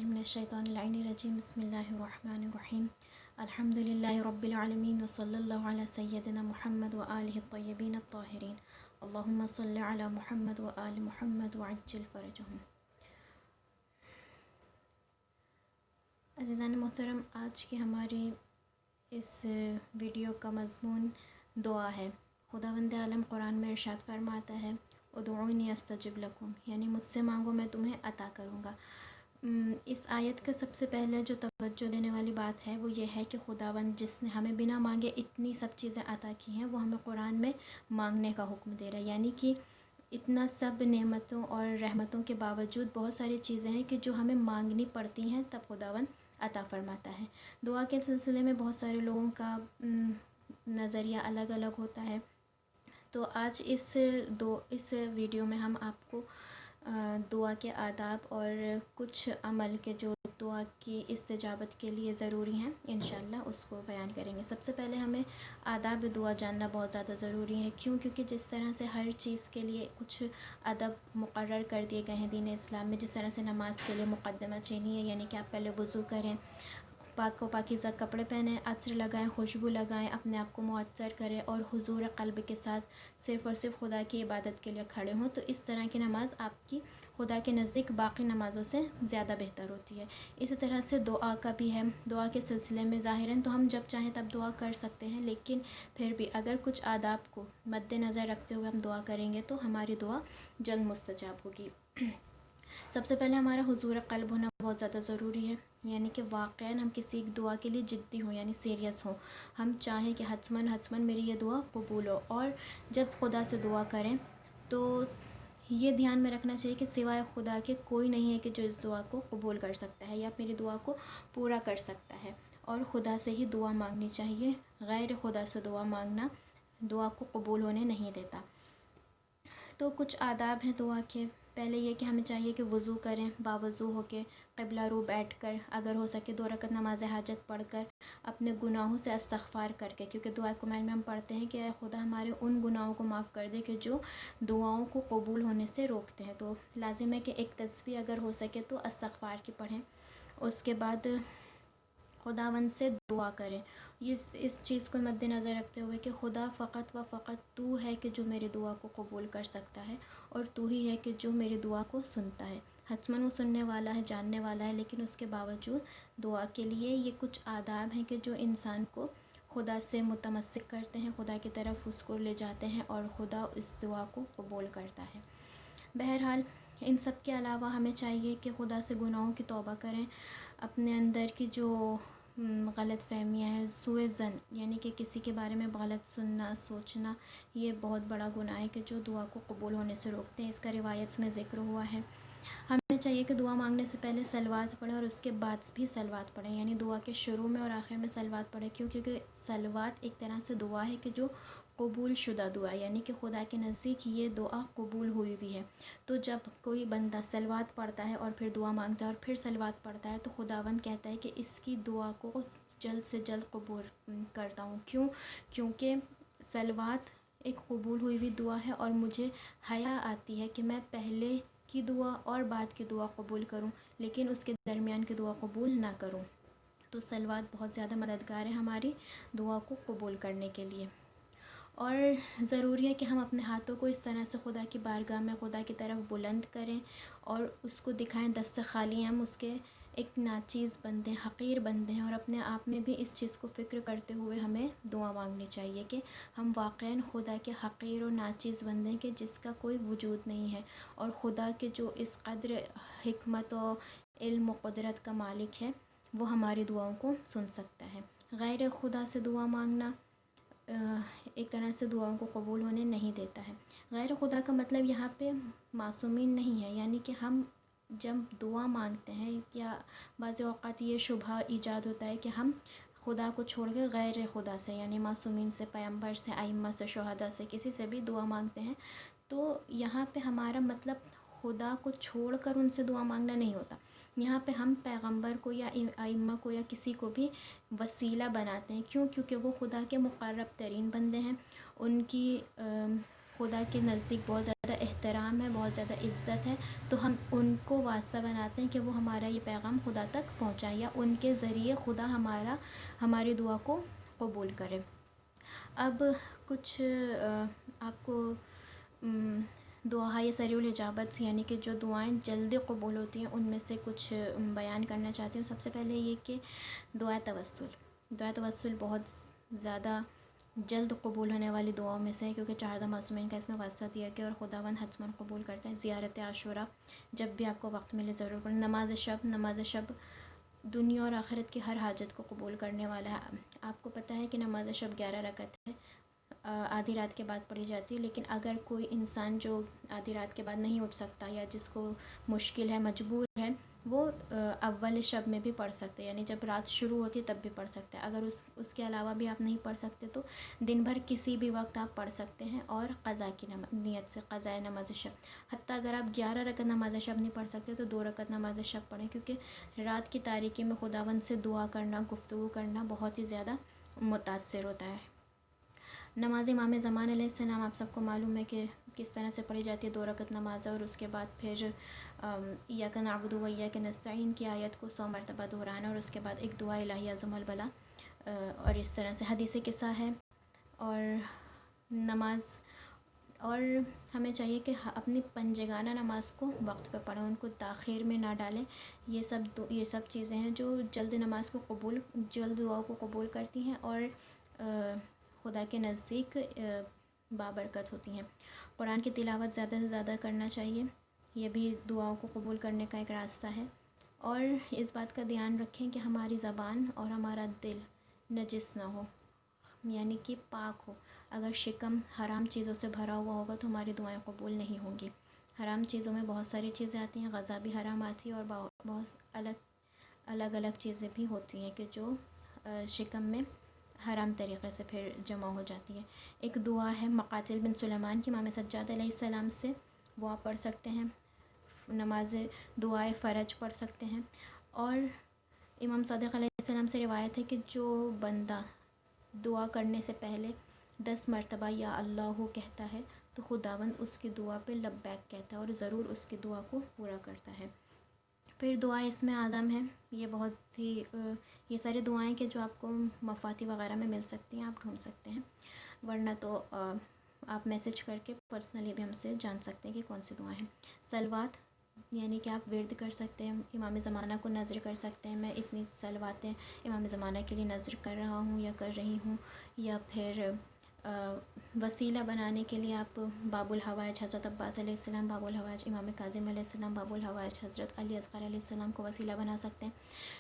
باللہ من الشیطان اللعین الرجیم بسم اللہ الرحمن الرحیم الحمدللہ رب العالمین وصلی اللہ علی سیدنا محمد وآلہ الطیبین الطاہرین اللہم صلی علی محمد وآل محمد وعجل فرجہم۔ عزیزان محترم، آج کی ہماری اس ویڈیو کا مضمون دعا ہے۔ خداوند عالم قرآن میں ارشاد فرماتا ہے ادعونی استجب لکم، یعنی مجھ سے مانگو میں تمہیں عطا کروں گا۔ اس آیت کا سب سے پہلے جو توجہ دینے والی بات ہے وہ یہ ہے کہ خداوند جس نے ہمیں بنا مانگے اتنی سب چیزیں عطا کی ہیں، وہ ہمیں قرآن میں مانگنے کا حکم دے رہا ہے، یعنی کہ اتنا سب نعمتوں اور رحمتوں کے باوجود بہت ساری چیزیں ہیں کہ جو ہمیں مانگنی پڑتی ہیں تب خداوند عطا فرماتا ہے۔ دعا کے سلسلے میں بہت سارے لوگوں کا نظریہ الگ الگ ہوتا ہے، تو آج اس ویڈیو میں ہم آپ کو دعا کے آداب اور کچھ عمل کے جو دعا کی استجابت کے لیے ضروری ہیں انشاءاللہ اس کو بیان کریں گے۔ سب سے پہلے ہمیں آداب دعا جاننا بہت زیادہ ضروری ہے، کیونکہ جس طرح سے ہر چیز کے لیے کچھ ادب مقرر کر دیے گئے ہیں دین اسلام میں، جس طرح سے نماز کے لیے مقدمہ چینی ہے، یعنی کہ آپ پہلے وضو کریں، پاک و پاکیزہ کپڑے پہنیں، عطر لگائیں، خوشبو لگائیں، اپنے آپ کو معطر کریں اور حضور قلب کے ساتھ صرف اور صرف خدا کی عبادت کے لیے کھڑے ہوں، تو اس طرح کی نماز آپ کی خدا کے نزدیک باقی نمازوں سے زیادہ بہتر ہوتی ہے۔ اسی طرح سے دعا کا بھی ہے، دعا کے سلسلے میں ظاہراً تو ہم جب چاہیں تب دعا کر سکتے ہیں، لیکن پھر بھی اگر کچھ آداب کو مد نظر رکھتے ہوئے ہم دعا کریں گے تو ہماری دعا جلد مستجاب ہوگی۔ سب سے پہلے ہمارا حضور قلب ہونا بہت زیادہ ضروری ہے، یعنی کہ واقعاً ہم کسی ایک دعا کے لیے جدی ہوں، یعنی سیریس ہوں، ہم چاہیں کہ حتماً میری یہ دعا قبول ہو۔ اور جب خدا سے دعا کریں تو یہ دھیان میں رکھنا چاہیے کہ سوائے خدا کے کوئی نہیں ہے کہ جو اس دعا کو قبول کر سکتا ہے یا میری دعا کو پورا کر سکتا ہے، اور خدا سے ہی دعا مانگنی چاہیے۔ غیر خدا سے دعا مانگنا دعا کو قبول ہونے نہیں دیتا۔ تو کچھ آداب ہیں دعا کے۔ پہلے یہ کہ ہمیں چاہیے کہ وضو کریں، باوضو ہو کے قبلہ رو بیٹھ کر، اگر ہو سکے 2 رکعت نماز حاجت پڑھ کر، اپنے گناہوں سے استغفار کر کے، کیونکہ دعا کمال میں ہم پڑھتے ہیں کہ اے خدا ہمارے ان گناہوں کو معاف کر دے کہ جو دعاؤں کو قبول ہونے سے روکتے ہیں، تو لازم ہے کہ ایک تسبیح اگر ہو سکے تو استغفار کی پڑھیں۔ اس کے بعد خداوند سے دعا کریں، اس چیز کو مد نظر رکھتے ہوئے کہ خدا فقط و فقط تو ہے کہ جو میری دعا کو قبول کر سکتا ہے، اور تو ہی ہے کہ جو میری دعا کو سنتا ہے۔ حتماً وہ سننے والا ہے، جاننے والا ہے، لیکن اس کے باوجود دعا کے لیے یہ کچھ آداب ہیں کہ جو انسان کو خدا سے متمسک کرتے ہیں، خدا کی طرف اس کو لے جاتے ہیں اور خدا اس دعا کو قبول کرتا ہے۔ بہرحال ان سب کے علاوہ ہمیں چاہیے کہ خدا سے گناہوں کی توبہ کریں، اپنے اندر کی جو غلط فہمیاں ہیں، سوء ظن، یعنی کہ کسی کے بارے میں غلط سننا، سوچنا، یہ بہت بڑا گناہ ہے کہ جو دعا کو قبول ہونے سے روکتے ہیں۔ اس کا روایت میں ذکر ہوا ہے۔ ہمیں چاہیے کہ دعا مانگنے سے پہلے صلوات پڑھیں اور اس کے بعد بھی صلوات پڑھیں، یعنی دعا کے شروع میں اور آخر میں صلوات پڑھیں، کیونکہ صلوات ایک طرح سے دعا ہے کہ جو قبول شدہ دعا ہے، یعنی کہ خدا کے نزدیک یہ دعا قبول ہوئی ہوئی ہے۔ تو جب کوئی بندہ صلوات پڑھتا ہے اور پھر دعا مانگتا ہے اور پھر صلوات پڑھتا ہے تو خداوند کہتا ہے کہ اس کی دعا کو جلد سے جلد قبول کرتا ہوں۔ کیونکہ صلوات ایک قبول ہوئی ہوئی دعا ہے، اور مجھے حیا آتی ہے کہ میں پہلے کی دعا اور بعد کی دعا قبول کروں، لیکن اس کے درمیان کی دعا قبول نہ کروں۔ تو صلوات بہت زیادہ مددگار ہے ہماری دعا کو قبول کرنے کے لیے۔ اور ضروری ہے کہ ہم اپنے ہاتھوں کو اس طرح سے خدا کی بارگاہ میں خدا کی طرف بلند کریں اور اس کو دکھائیں دست خالی، ہم اس کے ایک ناچیز بندے، حقیر بندے ہیں، اور اپنے آپ میں بھی اس چیز کو فکر کرتے ہوئے ہمیں دعا مانگنی چاہیے کہ ہم واقعاً خدا کے حقیر و ناچیز بندے کہ جس کا کوئی وجود نہیں ہے، اور خدا کے جو اس قدر حکمت و علم و قدرت کا مالک ہے وہ ہماری دعاؤں کو سن سکتا ہے۔ غیر خدا سے دعا مانگنا ایک طرح سے دعاؤں کو قبول ہونے نہیں دیتا ہے۔ غیر خدا کا مطلب یہاں پہ معصومین نہیں ہے، یعنی کہ ہم جب دعا مانگتے ہیں یا بعض اوقات یہ شبہ ایجاد ہوتا ہے کہ ہم خدا کو چھوڑ کے غیر خدا سے، یعنی معصومین سے، پیغمبر سے، ائمہ سے، شہداء سے، کسی سے بھی دعا مانگتے ہیں، تو یہاں پہ ہمارا مطلب خدا کو چھوڑ کر ان سے دعا مانگنا نہیں ہوتا۔ یہاں پہ ہم پیغمبر کو یا ائمہ کو یا کسی کو بھی وسیلہ بناتے ہیں، کیونکہ وہ خدا کے مقرب ترین بندے ہیں، ان کی خدا کے نزدیک بہت زیادہ احترام ہے، بہت زیادہ عزت ہے، تو ہم ان کو واسطہ بناتے ہیں کہ وہ ہمارا یہ پیغام خدا تک پہنچائیں یا ان کے ذریعے خدا ہماری دعا کو قبول کرے۔ اب کچھ آپ کو دعائے سریع الاجابت یعنی کہ جو دعائیں جلدی قبول ہوتی ہیں ان میں سے کچھ بیان کرنا چاہتی ہوں۔ سب سے پہلے یہ کہ دعائے توسل بہت زیادہ جلد قبول ہونے والی دعاؤں میں سے ہے، کیونکہ 14 معصومین کا اس میں واسطہ دیا کہ اور خداوند حتماً قبول کرتا ہے۔ زیارت عاشورہ، جب بھی آپ کو وقت ملے ضرور پڑھیں۔ نماز شب دنیا اور آخرت کی ہر حاجت کو قبول کرنے والا ہے۔ آپ کو پتہ ہے کہ نماز شب 11 رکعت ہے، آدھی رات کے بعد پڑھی جاتی ہے، لیکن اگر کوئی انسان جو آدھی رات کے بعد نہیں اٹھ سکتا یا جس کو مشکل ہے، مجبور ہے، وہ اول شب میں بھی پڑھ سکتے ہیں، یعنی جب رات شروع ہوتی ہے تب بھی پڑھ سکتے ہیں۔ اگر اس کے علاوہ بھی آپ نہیں پڑھ سکتے تو دن بھر کسی بھی وقت آپ پڑھ سکتے ہیں، اور قضا کی نیت سے قضاء نماز شب۔ حتیٰ اگر آپ 11 رکعت نماز شب نہیں پڑھ سکتے تو 2 رکعت نماز شب پڑھیں، کیونکہ رات کی تاریکی میں خداوند سے دعا کرنا، گفتگو کرنا بہت ہی زیادہ متاثر ہوتا ہے۔ نماز امام زمان علیہ السلام آپ سب کو معلوم ہے کہ کس طرح سے پڑھی جاتی ہے، 2 رکعت نماز ہے، اور اس کے بعد پھر ایاک نعبد و ایاک نستعین کی آیت کو 100 مرتبہ دہرانا، اور اس کے بعد ایک دعا الہی عظم البلا، اور اس طرح سے حدیث قصہ ہے۔ اور نماز، اور ہمیں چاہیے کہ اپنی پنجگانہ نماز کو وقت پہ پڑھیں، ان کو تاخیر میں نہ ڈالیں۔ یہ سب چیزیں ہیں جو جلد دعاؤں کو قبول کرتی ہیں اور خدا کے نزدیک بابرکت ہوتی ہیں۔ قرآن کی تلاوت زیادہ سے زیادہ کرنا چاہیے، یہ بھی دعاؤں کو قبول کرنے کا ایک راستہ ہے۔ اور اس بات کا دھیان رکھیں کہ ہماری زبان اور ہمارا دل نجس نہ ہو، یعنی کہ پاک ہو۔ اگر شکم حرام چیزوں سے بھرا ہوا ہوگا تو ہماری دعائیں قبول نہیں ہوں گی۔ حرام چیزوں میں بہت ساری چیزیں آتی ہیں، غذا بھی حرام آتی ہے، اور بہت الگ چیزیں بھی ہوتی ہیں کہ جو شکم میں حرام طریقے سے پھر جمع ہو جاتی ہے۔ ایک دعا ہے مقاتل بن سلیمان کی امام سجاد علیہ السلام سے، وہ آپ پڑھ سکتے ہیں۔ نماز دعائے فرج پڑھ سکتے ہیں۔ اور امام صادق علیہ السلام سے روایت ہے کہ جو بندہ دعا کرنے سے پہلے 10 مرتبہ یا اللہ یہ ہے تو خداوند اس کی دعا پہ لبیک کہتا ہے اور ضرور اس کی دعا کو پورا کرتا ہے۔ پھر دعا اسم اعظم ہے، یہ ساری دعائیں کہ جو آپ کو مفاتی وغیرہ میں مل سکتی ہیں، آپ ڈھونڈ سکتے ہیں، ورنہ تو آپ میسج کر کے پرسنلی بھی ہم سے جان سکتے ہیں کہ کون سی دعائیں ہیں۔ صلوات یعنی کہ آپ ورد کر سکتے ہیں، امام زمانہ کو نظر کر سکتے ہیں، میں اتنی صلواتیں امام زمانہ کے لیے نظر کر رہا ہوں یا کر رہی ہوں، یا پھر وسیلہ بنانے کے لیے آپ باب الحوائج حضرت عباس علیہ السلام، باب الحوائج امام کاظم علیہ السلام، باب الحوائج حضرت علی اصغر علیہ السلام کو وسیلہ بنا سکتے ہیں۔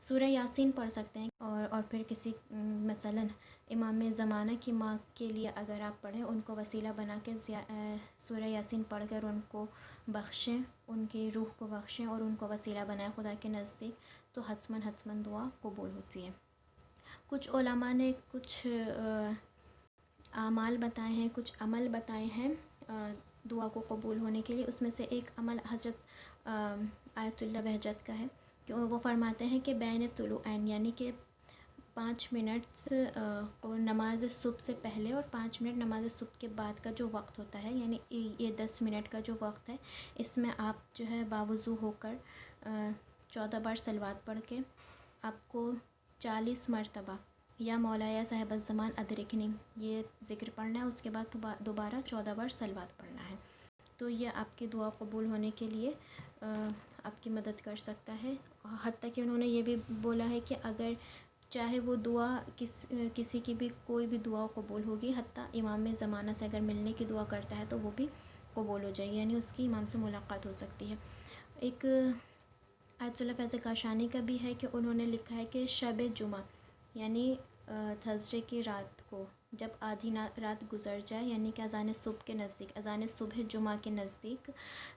سورہ یاسین پڑھ سکتے ہیں، اور پھر کسی مثلاً امام زمانہ کی ماں کے لیے اگر آپ پڑھیں، ان کو وسیلہ بنا کے سورہ یاسین پڑھ کر ان کو بخشیں، ان کی روح کو بخشیں اور ان کو وسیلہ بنائیں خدا کے نزدیک، تو حتماً دعا قبول ہوتی ہے۔ کچھ علماء نے کچھ اعمال بتائے ہیں، کچھ عمل بتائے ہیں دعا کو قبول ہونے کے لیے۔ اس میں سے ایک عمل حضرت آیت اللہ بہجت کا ہے کہ وہ فرماتے ہیں کہ بین طلوعین، یعنی کہ 5 منٹ نماز صبح سے پہلے اور 5 منٹ نماز صبح کے بعد کا جو وقت ہوتا ہے، یعنی یہ 10 منٹ کا جو وقت ہے، اس میں آپ جو ہے باوضو ہو کر 14 بار صلوات پڑھ کے آپ کو 40 مرتبہ یا مولایا صاحب الزمان ادرکنی یہ ذکر پڑھنا ہے، اس کے بعد دوبارہ 14 بار صلوات پڑھنا ہے، تو یہ آپ کی دعا قبول ہونے کے لیے آپ کی مدد کر سکتا ہے۔ حتیٰ کہ انہوں نے یہ بھی بولا ہے کہ اگر چاہے وہ دعا کسی کی بھی کوئی بھی دعا قبول ہوگی، حتیٰ امام زمانہ سے اگر ملنے کی دعا کرتا ہے تو وہ بھی قبول ہو جائے گی، یعنی اس کی امام سے ملاقات ہو سکتی ہے۔ ایک آیت اللہ فیض کاشانی کا بھی ہے کہ انہوں نے لکھا ہے کہ شب جمعہ یعنی تھرسڈے کی رات کو جب آدھی رات گزر جائے، یعنی کہ اذان صبح کے نزدیک، اذان صبح جمعہ کے نزدیک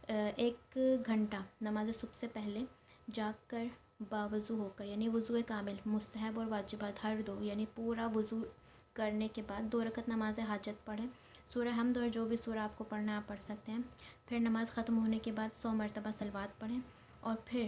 1 گھنٹہ نماز صبح سے پہلے جاگ کر باوضو ہو کر، یعنی وضو کامل، مستحب اور واجبات ہر دو، یعنی پورا وضو کرنے کے بعد 2 رکعت نماز حاجت پڑھیں، سورہ حمد اور جو بھی سورہ آپ کو پڑھنا ہے آپ پڑھ سکتے ہیں۔ پھر نماز ختم ہونے کے بعد 100 مرتبہ صلوات پڑھیں، اور پھر